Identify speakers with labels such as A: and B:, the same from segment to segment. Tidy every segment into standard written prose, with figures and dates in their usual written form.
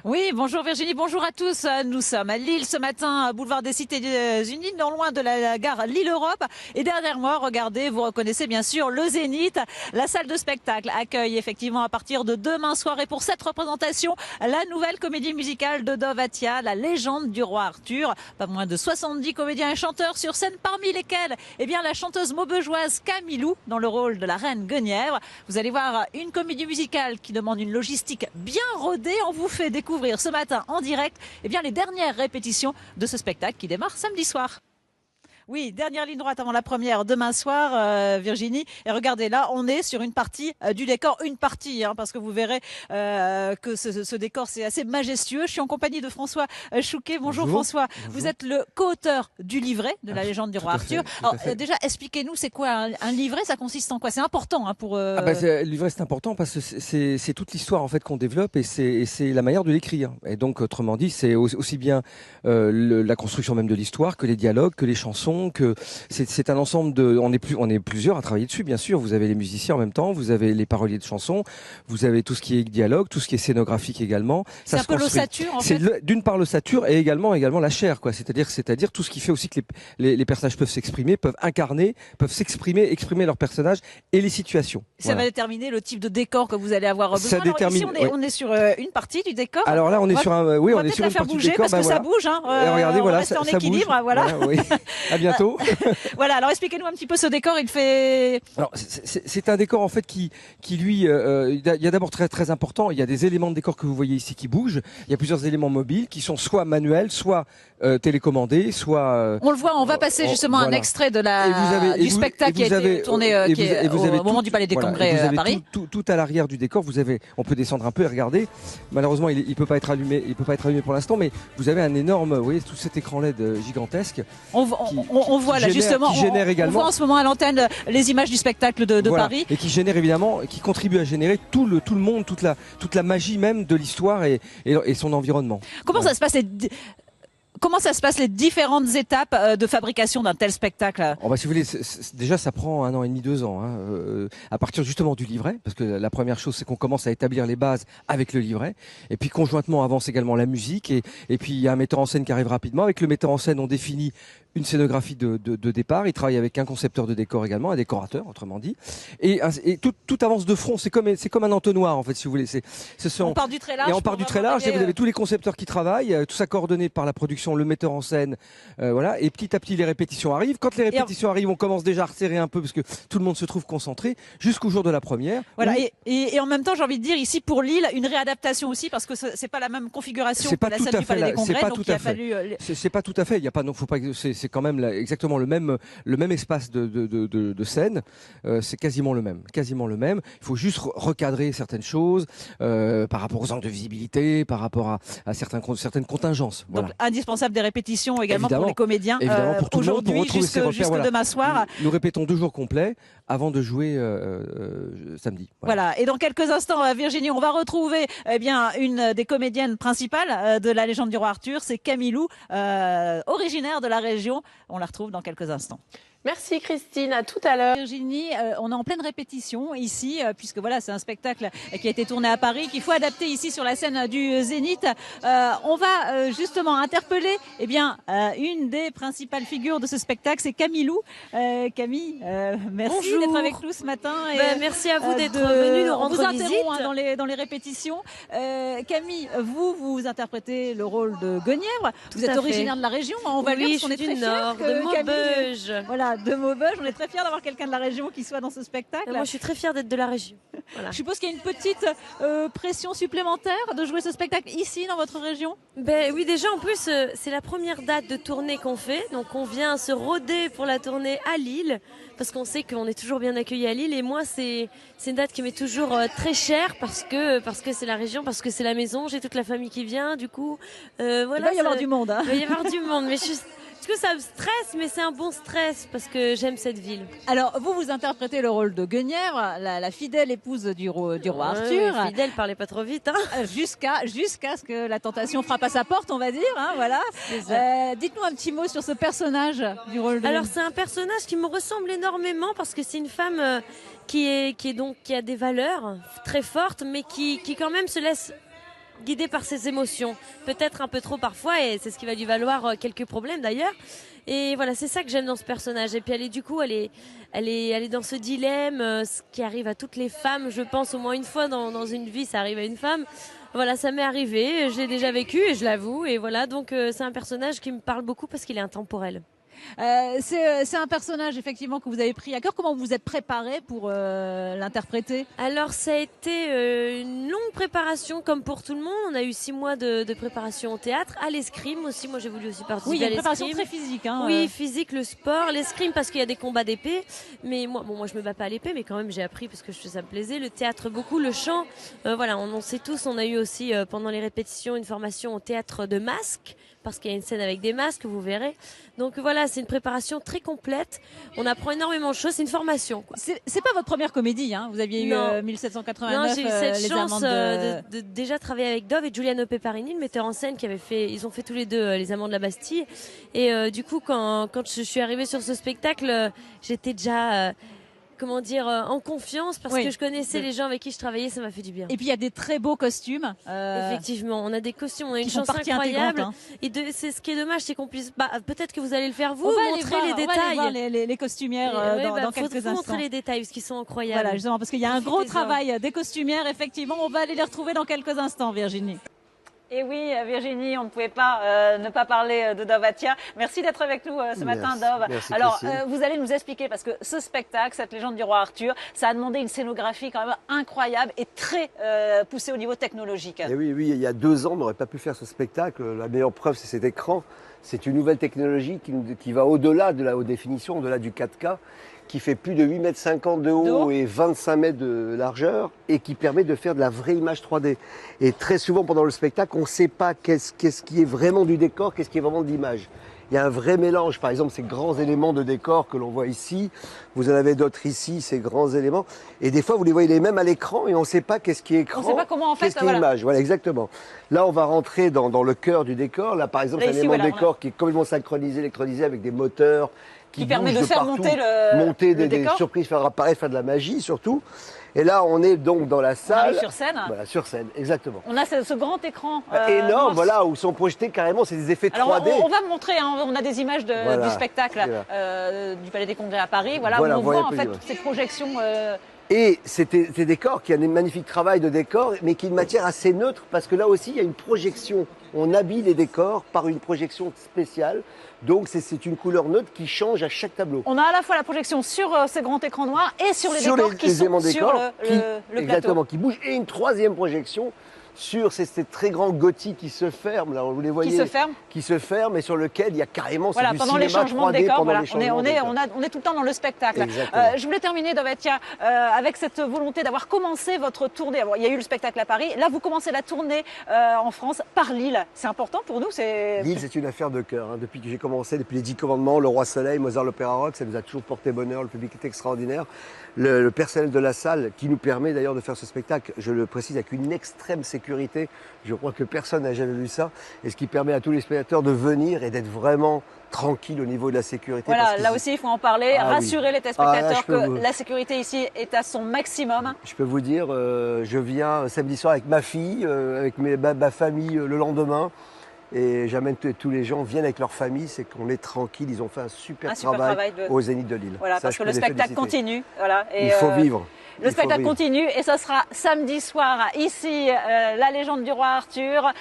A: Oui, bonjour Virginie, bonjour à tous. Nous sommes à Lille ce matin, boulevard des Cités-Unies, non loin de la gare Lille-Europe. Et derrière moi, regardez, vous reconnaissez bien sûr le Zénith. La salle de spectacle accueille effectivement à partir de demain soir et pour cette représentation, la nouvelle comédie musicale de Dovatia, La légende du roi Arthur. Pas moins de 70 comédiens et chanteurs sur scène, parmi lesquels la chanteuse maubeugeoise Camilou dans le rôle de la reine Guenièvre. Vous allez voir une comédie musicale qui demande une logistique bien rodée. On vous fait découvrir ce matin en direct les dernières répétitions de ce spectacle qui démarre samedi soir. Oui, dernière ligne droite avant la première demain soir, Virginie. Et regardez, là, on est sur une partie du décor, parce que vous verrez que ce décor, c'est assez majestueux. Je suis en compagnie de François Chouquet. Bonjour François. Bonjour. Vous êtes le co-auteur du livret de La légende du roi Arthur. Alors, déjà, expliquez-nous, c'est quoi un livret? Ça consiste en quoi? C'est important pour...
B: Le livret, c'est important parce que c'est toute l'histoire en fait qu'on développe et c'est la manière de l'écrire. Et donc, autrement dit, c'est aussi bien la construction même de l'histoire que les dialogues, que les chansons, que c'est un ensemble de... On est plusieurs à travailler dessus, bien sûr. Vous avez les musiciens en même temps, vous avez les paroliers de chansons, vous avez tout ce qui est dialogue, tout ce qui est scénographique également.
A: C'est un peu l'ossature, en fait.
B: C'est d'une part l'ossature et également la chair, quoi. C'est-à-dire tout ce qui fait aussi que les personnages peuvent s'exprimer, peuvent incarner, peuvent exprimer leurs personnages et les situations.
A: Ça va déterminer le type de décor que vous allez avoir besoin.
B: Ça détermine.
A: Ici, on est sur une partie du décor.
B: Alors là, on est sur un... Oui,
A: on est sur une partie du décor. Parce que ça bouge.
B: Regardez, voilà,
A: ça,
B: ça
A: en équilibre,
B: bouge.
A: Voilà.
B: Oui. À bientôt.
A: Voilà, alors expliquez-nous un petit peu ce décor, il fait...
B: Alors, c'est un décor en fait qui lui, il y a d'abord très important, il y a des éléments de décor que vous voyez ici qui bougent, il y a plusieurs éléments mobiles qui sont soit manuels, soit télécommandés, soit...
A: On le voit, on va passer justement un extrait de du spectacle qui a été tourné au moment du Palais des Congrès à Paris.
B: Tout à l'arrière du décor, on peut descendre un peu et regarder. Malheureusement, il peut pas être allumé, pour l'instant, mais vous avez un énorme, vous voyez, tout cet écran LED gigantesque.
A: On voit là justement, on voit en ce moment à l'antenne les images du spectacle de Paris.
B: Et qui génère évidemment, qui contribue à générer tout le monde, toute la magie même de l'histoire et son environnement.
A: Comment ça se passe Comment ça se passe les différentes étapes de fabrication d'un tel spectacle?
B: Si vous voulez, déjà ça prend 1 an et demi, 2 ans, à partir justement du livret, parce que la première chose c'est qu'on commence à établir les bases avec le livret, et puis conjointement avance également la musique, et puis il y a un metteur en scène qui arrive rapidement. Avec le metteur en scène, on définit une scénographie de départ. Il travaille avec un concepteur de décor également, un décorateur, autrement dit, et tout avance de front. C'est comme un entonnoir en fait, si vous voulez.
A: On part du très large.
B: Et on part du très large. Et vous avez tous les concepteurs qui travaillent, tout ça coordonné par la production, le metteur en scène, voilà. Et petit à petit, les répétitions arrivent. Quand les répétitions arrivent, on commence déjà à resserrer un peu parce que tout le monde se trouve concentré jusqu'au jour de la première.
A: Voilà. Et en même temps, j'ai envie de dire ici pour Lille, une réadaptation aussi parce que c'est pas la même configuration que la scène du Palais des Congrès. Donc il a fallu.
B: C'est pas tout à fait. Il y a pas, non, faut pas. C'est quand même exactement le même espace de scène. C'est quasiment le même. Il faut juste recadrer certaines choses par rapport aux angles de visibilité, par rapport à certaines contingences. Voilà.
A: Donc indispensable des répétitions également pour les comédiens.
B: Pour tout le monde, pour retrouver ses repères.
A: Jusque demain soir.
B: Nous répétons 2 jours complets avant de jouer samedi.
A: Voilà. Et dans quelques instants, Virginie, on va retrouver une des comédiennes principales de La légende du roi Arthur, c'est Camilou, originaire de la région. On la retrouve dans quelques instants.
C: Merci Christine, à tout à l'heure.
A: Virginie, on est en pleine répétition ici, puisque voilà, c'est un spectacle qui a été tourné à Paris, qu'il faut adapter ici sur la scène du Zénith. On va justement interpeller une des principales figures de ce spectacle, c'est Camilou. Camille, merci d'être avec nous ce matin.
C: Merci à vous d'être venue nous rendre visite.
A: On vous interrompt dans les répétitions. Camille, vous interprétez le rôle de Guenièvre. Vous êtes originaire de la région, on va
C: oui,
A: dire qu'on est très
C: fiers de Maubeuge.
A: Voilà, de Maubeuge. On est très fiers d'avoir quelqu'un de la région qui soit dans ce spectacle.
C: Moi, je suis très fière d'être de la région. Voilà.
A: Je suppose qu'il y a une petite pression supplémentaire de jouer ce spectacle ici, dans votre région?
C: Oui, déjà, en plus, c'est la première date de tournée qu'on fait. Donc, on vient se roder pour la tournée à Lille, parce qu'on sait qu'on est toujours bien accueillis à Lille. Et moi, c'est une date qui m'est toujours très chère, parce que c'est la région, parce que c'est la maison. J'ai toute la famille qui vient, du coup.
A: Voilà, il va y avoir du monde.
C: Il va y avoir du monde, mais que ça me stresse, mais c'est un bon stress parce que j'aime cette ville.
A: Alors, vous interprétez le rôle de Guenièvre, la fidèle épouse du roi Arthur.
C: Oui, fidèle, parlez pas trop vite. Hein.
A: Jusqu'à ce que la tentation frappe à sa porte, on va dire. Voilà. Dites-nous un petit mot sur ce personnage du rôle de...
C: Alors, c'est un personnage qui me ressemble énormément parce que c'est une femme qui a des valeurs très fortes, mais qui quand même se laisse guidé par ses émotions, peut-être un peu trop parfois, et c'est ce qui va lui valoir quelques problèmes d'ailleurs. Et voilà, c'est ça que j'aime dans ce personnage. Et puis elle est dans ce dilemme, ce qui arrive à toutes les femmes, je pense au moins une fois dans une vie, ça arrive à une femme. Voilà, ça m'est arrivé, je l'ai déjà vécu et je l'avoue. Et voilà, donc c'est un personnage qui me parle beaucoup parce qu'il est intemporel.
A: C'est un personnage effectivement que vous avez pris à cœur. Comment vous vous êtes préparé pour l'interpréter?
C: Alors ça a été une longue préparation comme pour tout le monde. On a eu 6 mois de préparation au théâtre, à l'escrime aussi. Moi j'ai voulu aussi participer
A: Oui, il y a
C: à
A: une préparation
C: l'escrime.
A: très physique. Hein,
C: Oui, physique, le sport, l'escrime parce qu'il y a des combats d'épée. Mais moi je me bats pas à l'épée, mais quand même j'ai appris parce que ça me plaisait. Le théâtre beaucoup, le chant. Voilà, on sait tous. On a eu aussi pendant les répétitions une formation au théâtre de masques parce qu'il y a une scène avec des masques, vous verrez. Donc voilà, c'est une préparation très complète. On apprend énormément de choses. C'est une formation, quoi.
A: C'est pas votre première comédie, hein. Vous aviez eu 1789.
C: Non, j'ai eu cette
A: les
C: chance
A: Amants
C: de déjà travailler avec Dove et Giuliano Peparini, le metteur en scène, ils ont fait tous les deux les Amants de la Bastille. Et du coup, quand je suis arrivée sur ce spectacle, j'étais déjà en confiance parce que je connaissais les gens avec qui je travaillais, ça m'a fait du bien.
A: Et puis il y a des très beaux costumes.
C: Effectivement, on a des costumes, on a une chance
A: partie
C: incroyable.
A: Hein.
C: Et c'est ce qui est dommage, c'est qu'on puisse. Peut-être que vous allez le faire vous,
A: montrer
C: les détails.
A: On va aller voir les costumières dans quelques instants.
C: Montrer les détails parce qu'ils sont incroyables.
A: Voilà, justement, parce qu'il y a un gros travail des costumières. Effectivement, on va aller les retrouver dans quelques instants, Virginie. Et oui, Virginie, on ne pouvait pas ne pas parler de Dove Attia. Merci d'être avec nous ce matin, Dove.
D: Merci,
A: alors, vous allez nous expliquer, parce que ce spectacle, cette légende du roi Arthur, ça a demandé une scénographie quand même incroyable et très poussée au niveau technologique.
D: Et oui, il y a 2 ans, on n'aurait pas pu faire ce spectacle. La meilleure preuve, c'est cet écran. C'est une nouvelle technologie qui va au-delà de la haute définition, au-delà du 4K, qui fait plus de 8,50 m de haut et 25 mètres de largeur et qui permet de faire de la vraie image 3D. Et très souvent pendant le spectacle, on ne sait pas qu'est-ce qui est vraiment du décor, qu'est-ce qui est vraiment de l'image. Il y a un vrai mélange, par exemple ces grands éléments de décor que l'on voit ici, vous en avez d'autres ici, ces grands éléments, et des fois vous les voyez les mêmes à l'écran et on ne sait pas qu'est-ce qui est écran,
A: on sait pas comment
D: qu'est-ce qui est image. Voilà, exactement. Là on va rentrer dans le cœur du décor, là par exemple c'est un élément de décor qui est complètement synchronisé, électronisé avec des moteurs,
A: qui permet de faire
D: partout,
A: monter
D: des surprises, faire apparaître, faire de la magie surtout. Et là, on est donc dans la salle.
A: Sur scène.
D: Voilà, sur scène, exactement.
A: On a ce grand écran
D: énorme, voilà, où sont projetés carrément, c'est des effets 3D.
A: Alors, on va montrer, hein, on a des images du spectacle du Palais des Congrès à Paris, voilà, où on voit en fait toutes ces projections.
D: Et c'est des décors, qui a un magnifique travail de décor, mais qui est une matière assez neutre, parce que là aussi, il y a une projection. On habille les décors par une projection spéciale. Donc c'est une couleur neutre qui change à chaque tableau.
A: On a à la fois la projection sur ce grand écran noir et sur les décors qui sont sur le plateau.
D: Exactement, qui bougent. Et une troisième projection sur ces très grands gothiques qui se ferment. Là, vous les voyez. Qui se ferment et sur lequel il y a carrément du
A: pendant les changements
D: 3D,
A: de décor.
D: Voilà.
A: On est tout le temps dans le spectacle. Je voulais terminer, Dove Attia, avec cette volonté d'avoir commencé votre tournée. Alors, il y a eu le spectacle à Paris. Là, vous commencez la tournée en France par Lille. C'est important pour nous.
D: Lille, c'est une affaire de cœur. Hein. Depuis que j'ai commencé, depuis les 10 commandements, le Roi Soleil, Mozart, l'Opéra Rock, ça nous a toujours porté bonheur. Le public est extraordinaire. Le personnel de la salle, qui nous permet d'ailleurs de faire ce spectacle, je le précise, avec une extrême sécurité. Je crois que personne n'a jamais vu ça. Et ce qui permet à tous les spectateurs de venir et d'être vraiment tranquille au niveau de la sécurité.
A: Voilà, là aussi, il faut en parler, rassurer les téléspectateurs que la sécurité ici est à son maximum.
D: Je peux vous dire, je viens samedi soir avec ma fille, avec ma famille le lendemain. Et j'amène tous les gens viennent avec leur famille, c'est qu'on est tranquille, ils ont fait un super travail au Zénith de Lille.
A: Voilà, parce que le spectacle continue. Voilà, et
D: il faut vivre.
A: Le spectacle continue et ça sera samedi soir ici, la légende du roi Arthur,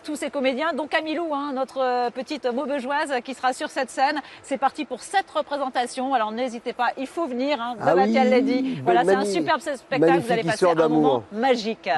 A: tous ces comédiens, dont Camilou, notre petite Maubeugeoise qui sera sur cette scène. C'est parti pour 7 représentations, alors n'hésitez pas, il faut venir, Dove Attia l'a dit. Voilà, c'est un superbe spectacle, vous allez passer un moment magique.